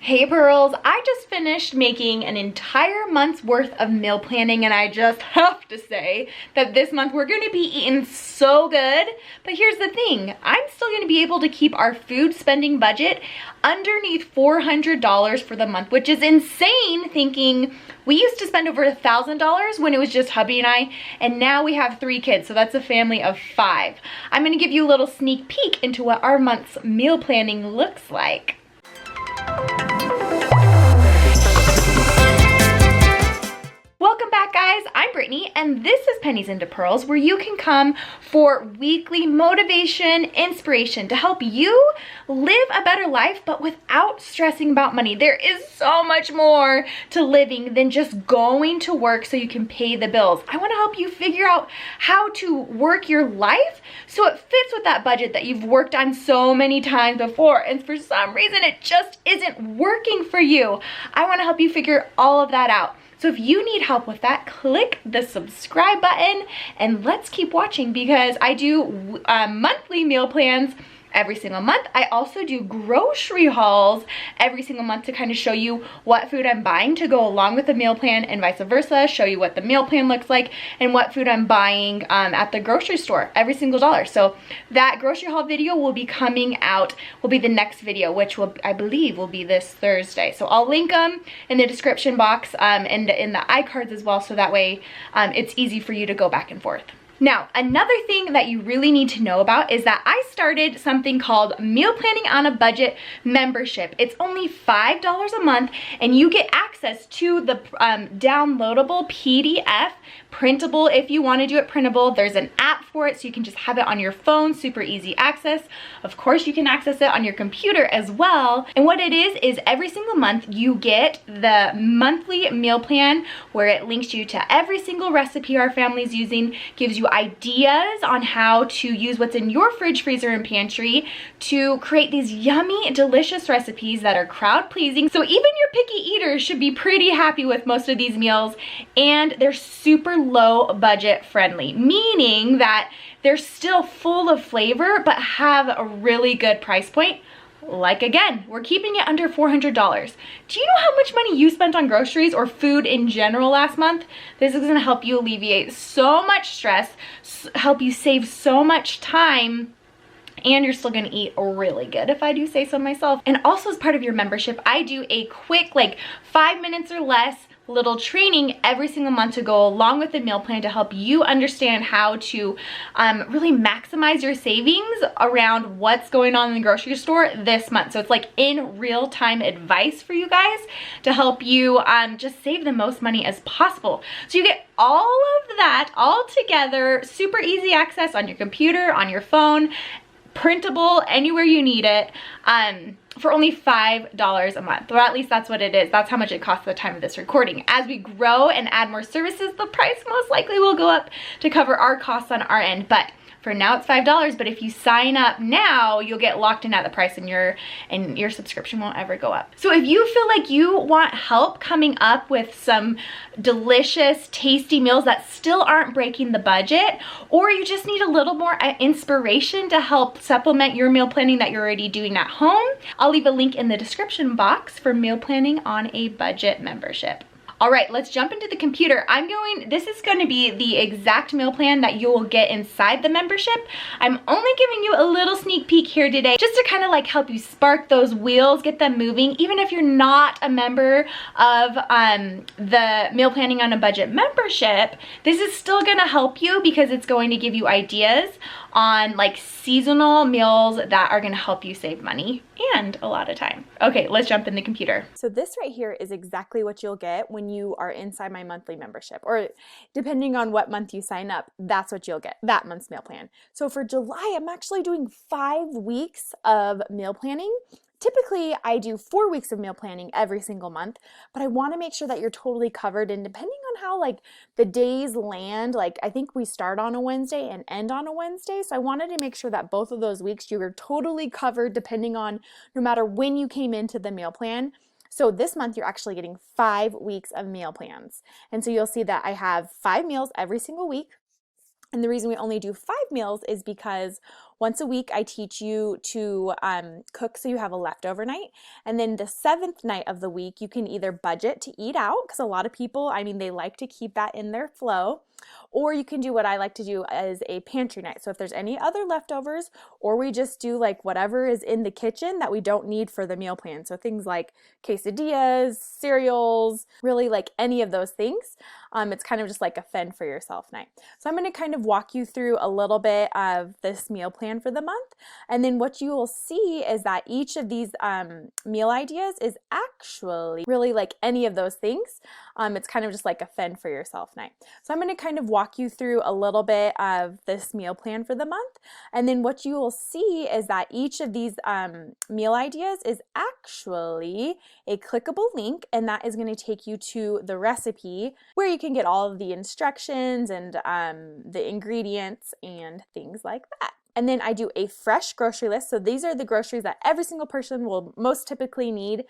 Hey Pearls, I just finished making an entire month's worth of meal planning and I just have to say that this month we're going to be eating so good. But here's the thing, I'm still going to be able to keep our food spending budget underneath $400 for the month, which is insane thinking we used to spend over $1,000 when it was just hubby and and now we have 3 kids, so that's a family of 5. I'm going to give you a little sneak peek into what our month's meal planning looks like. Welcome back, guys. I'm Brittany and this is Pennies into Pearls, where you can come for weekly motivation, inspiration to help you live a better life but without stressing about money. There is so much more to living than just going to work so you can pay the bills. I want to help you figure out how to work your life so it fits with that budget that you've worked on so many times before and for some reason it just isn't working for you. I want to help you figure all of that out. So if you need help with that, click the subscribe button and let's keep watching because I do monthly meal plans every single month. I also do grocery hauls every single month to kind of show you what food I'm buying to go along with the meal plan and vice versa, show you what the meal plan looks like and what food I'm buying at the grocery store every single dollar. So that grocery haul video will be coming out, will be the next video, which will, I believe, will be this Thursday. So I'll link them in the description box and in the iCards as well, so that way it's easy for you to go back and forth. Now, another thing that you really need to know about is that I started something called Meal Planning on a Budget membership. It's only $5 a month and you get access to the downloadable PDF, printable if you want to do it printable. There's an app for it so you can just have it on your phone, super easy access. Of course, you can access it on your computer as well. And what it is every single month you get the monthly meal plan where it links you to every single recipe our family's using, gives you ideas on how to use what's in your fridge, freezer, and pantry to create these yummy, delicious recipes that are crowd pleasing. So even your picky eaters should be pretty happy with most of these meals, and they're super low budget friendly, meaning that they're still full of flavor but have a really good price point. Like, again, we're keeping it under $400. Do you know how much money you spent on groceries or food in general last month? This is gonna help you alleviate so much stress, help you save so much time, and you're still gonna eat really good, if I do say so myself. And also as part of your membership, I do a quick, like 5 minutes or less, little training every single month to go along with the meal plan to help you understand how to really maximize your savings around what's going on in the grocery store this month. So it's like in real time advice for you guys to help you just save the most money as possible. So you get all of that all together, super easy access on your computer, on your phone, printable anywhere you need it, for only $5 a month. Or at least that's what it is. That's how much it costs at the time of this recording. As we grow and add more services, the price most likely will go up to cover our costs on our end. But for now it's $5, but if you sign up now, you'll get locked in at the price and your subscription won't ever go up. So if you feel like you want help coming up with some delicious, tasty meals that still aren't breaking the budget, or you just need a little more inspiration to help supplement your meal planning that you're already doing at home, I'll leave a link in the description box for Meal Planning on a Budget membership. All right, let's jump into the computer. This is going to be the exact meal plan that you will get inside the membership. I'm only giving you a little sneak peek here today just to kind of like help you spark those wheels, get them moving. Even if you're not a member of the Meal Planning on a Budget membership, this is still going to help you because it's going to give you ideas on like seasonal meals that are going to help you save money and a lot of time. Okay, let's jump in the computer. So this right here is exactly what you'll get when you are inside my monthly membership, or depending on what month you sign up, that's what you'll get, that month's meal plan. So for July, I'm actually doing 5 weeks of meal planning. Typically, I do 4 weeks of meal planning every single month, but I want to make sure that you're totally covered. And depending on how like the days land, like I think we start on a Wednesday and end on a Wednesday. So I wanted to make sure that both of those weeks you were totally covered depending on no matter when you came into the meal plan. So this month you're actually getting 5 weeks of meal plans. And so you'll see that I have 5 meals every single week. And the reason we only do 5 meals is because once a week I teach you to cook so you have a leftover night. And then the 7th night of the week, you can either budget to eat out, because a lot of people, I mean, they like to keep that in their flow. Or you can do what I like to do as a pantry night. So if there's any other leftovers, or we just do like whatever is in the kitchen that we don't need for the meal plan. So things like quesadillas, cereals, really like any of those things. It's kind of just like a fend for yourself night. So I'm going to kind of walk you through a little bit of this meal plan for the month. And then what you will see is that each of these meal ideas is actually really like any of those things. It's kind of just like a fend for yourself night. So I'm going to kind of walk you through a little bit of this meal plan for the month. And then what you will see is that each of these meal ideas is actually a clickable link, and that is going to take you to the recipe where you can get all of the instructions and the ingredients and things like that. And then I do a fresh grocery list. So these are the groceries that every single person will most typically need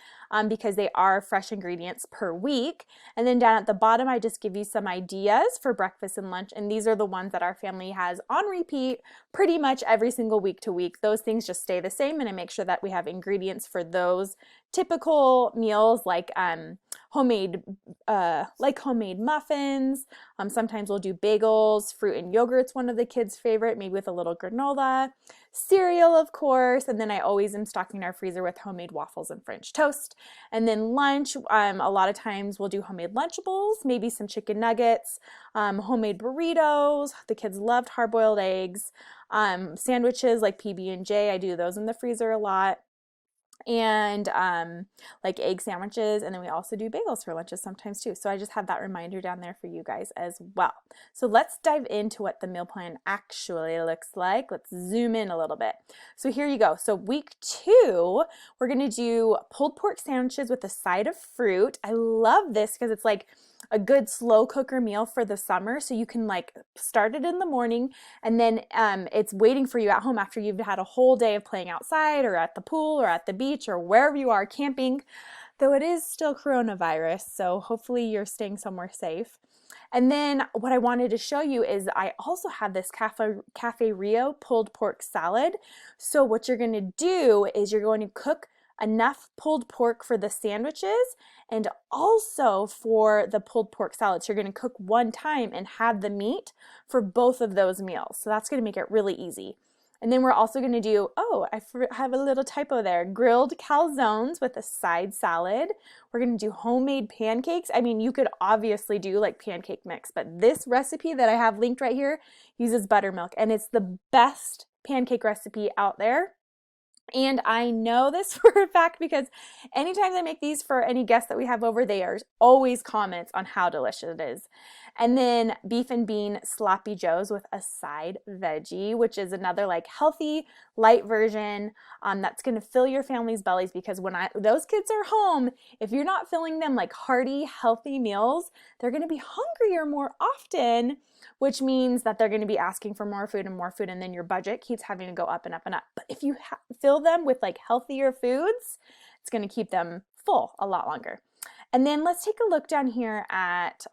because they are fresh ingredients per week. And then down at the bottom, I just give you some ideas for breakfast and lunch. And these are the ones that our family has on repeat pretty much every single week to week. Those things just stay the same, and I make sure that we have ingredients for those typical meals like homemade muffins. Sometimes we'll do bagels, fruit and yogurt's one of the kids' favorite, maybe with a little granola, cereal, of course, and then I always am stocking our freezer with homemade waffles and French toast. And then lunch, a lot of times we'll do homemade Lunchables, maybe some chicken nuggets, homemade burritos. The kids loved hard-boiled eggs, sandwiches like PB&J. I do those in the freezer a lot. And like egg sandwiches, and then we also do bagels for lunches sometimes too. So I just have that reminder down there for you guys as well. So let's dive into what the meal plan actually looks like. Let's zoom in a little bit. So here you go. So week 2, we're gonna do pulled pork sandwiches with a side of fruit. I love this because it's like a good slow cooker meal for the summer, so you can like start it in the morning, and then it's waiting for you at home after you've had a whole day of playing outside or at the pool or at the beach or wherever you are camping, though it is still coronavirus, so hopefully you're staying somewhere safe. And then what I wanted to show you is I also have this Cafe Rio pulled pork salad. So what you're going to do is you're going to cook enough pulled pork for the sandwiches and also for the pulled pork salad. So you're going to cook one time and have the meat for both of those meals. So that's going to make it really easy. And then we're also going to do, oh, I have a little typo there, grilled calzones with a side salad. We're going to do homemade pancakes. I mean, you could obviously do like pancake mix, but this recipe that I have linked right here uses buttermilk, and it's the best pancake recipe out there. And I know this for a fact because anytime I make these for any guests that we have over, there's always comments on how delicious it is. And then beef and bean sloppy joes with a side veggie, which is another like healthy, light version that's going to fill your family's bellies, because when those kids are home, if you're not filling them like hearty, healthy meals, they're going to be hungrier more often, which means that they're going to be asking for more food, and then your budget keeps having to go up and up and up. But if you fill them with like healthier foods, it's going to keep them full a lot longer. And then let's take a look down here at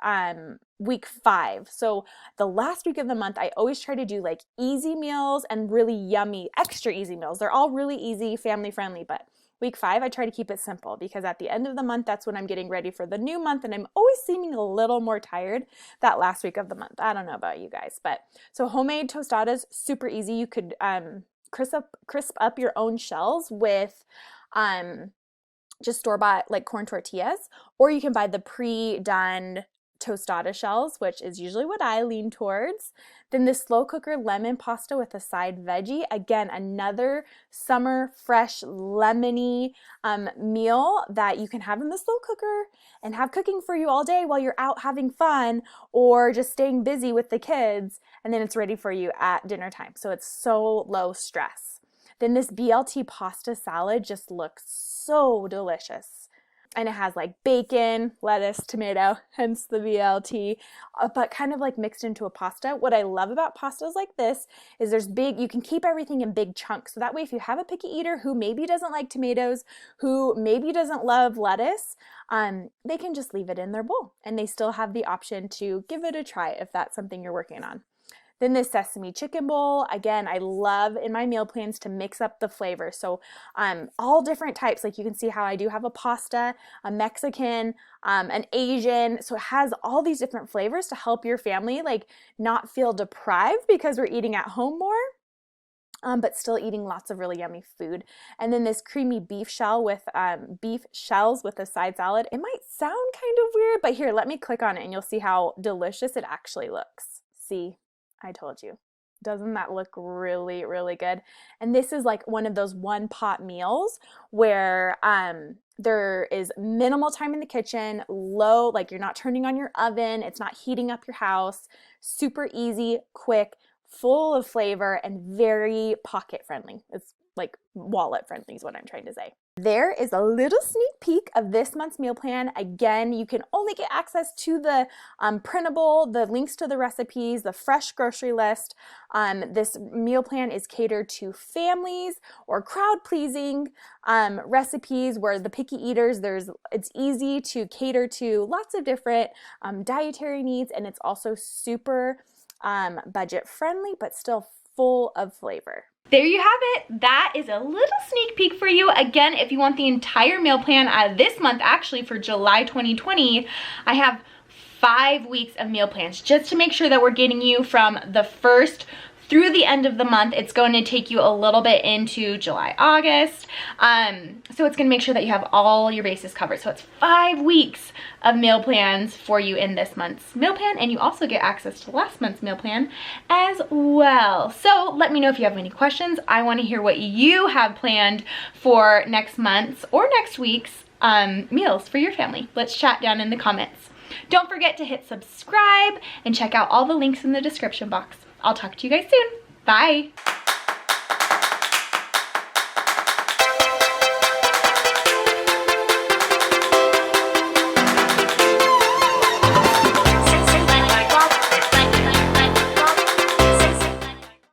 week 5. So the last week of the month, I always try to do like easy meals and really yummy, extra easy meals. They're all really easy, family friendly, but week 5, I try to keep it simple because at the end of the month, that's when I'm getting ready for the new month, and I'm always seeming a little more tired that last week of the month. I don't know about you guys, but so homemade tostadas, super easy. You could crisp up your own shells with just store-bought like corn tortillas, or you can buy the pre-done tostada shells, which is usually what I lean towards. Then this slow cooker lemon pasta with a side veggie. Again, another summer fresh lemony meal that you can have in the slow cooker and have cooking for you all day while you're out having fun or just staying busy with the kids, and then it's ready for you at dinner time. So it's so low stress. Then this BLT pasta salad just looks so delicious. And it has like bacon, lettuce, tomato, hence the BLT, but kind of like mixed into a pasta. What I love about pastas like this is you can keep everything in big chunks. So that way, if you have a picky eater who maybe doesn't like tomatoes, who maybe doesn't love lettuce, they can just leave it in their bowl and they still have the option to give it a try if that's something you're working on. Then this sesame chicken bowl, again, I love in my meal plans to mix up the flavors. So all different types, like you can see how I do have a pasta, a Mexican, an Asian. So it has all these different flavors to help your family like not feel deprived because we're eating at home more. But still eating lots of really yummy food. And then this creamy beef shell with beef shells with a side salad. It might sound kind of weird, but here, let me click on it and you'll see how delicious it actually looks. See, I told you. Doesn't that look really, really good? And this is like one of those one pot meals where there is minimal time in the kitchen, low, like you're not turning on your oven, it's not heating up your house, super easy, quick, full of flavor, and very pocket friendly. It's like wallet friendly is what I'm trying to say. There is a little sneak peek of this month's meal plan. Again, you can only get access to the printable, the links to the recipes, the fresh grocery list. This meal plan is catered to families or crowd-pleasing recipes where the picky eaters, it's easy to cater to lots of different dietary needs, and it's also super budget friendly, but still full of flavor. There you have it. That is a little sneak peek for you. Again, if you want the entire meal plan this month, actually for July 2020, I have 5 weeks of meal plans just to make sure that we're getting you from the first through the end of the month. It's going to take you a little bit into July, August. So it's going to make sure that you have all your bases covered. So it's 5 weeks of meal plans for you in this month's meal plan. And you also get access to last month's meal plan as well. So let me know if you have any questions. I want to hear what you have planned for next month's or next week's meals for your family. Let's chat down in the comments. Don't forget to hit subscribe and check out all the links in the description box. I'll talk to you guys soon. Bye.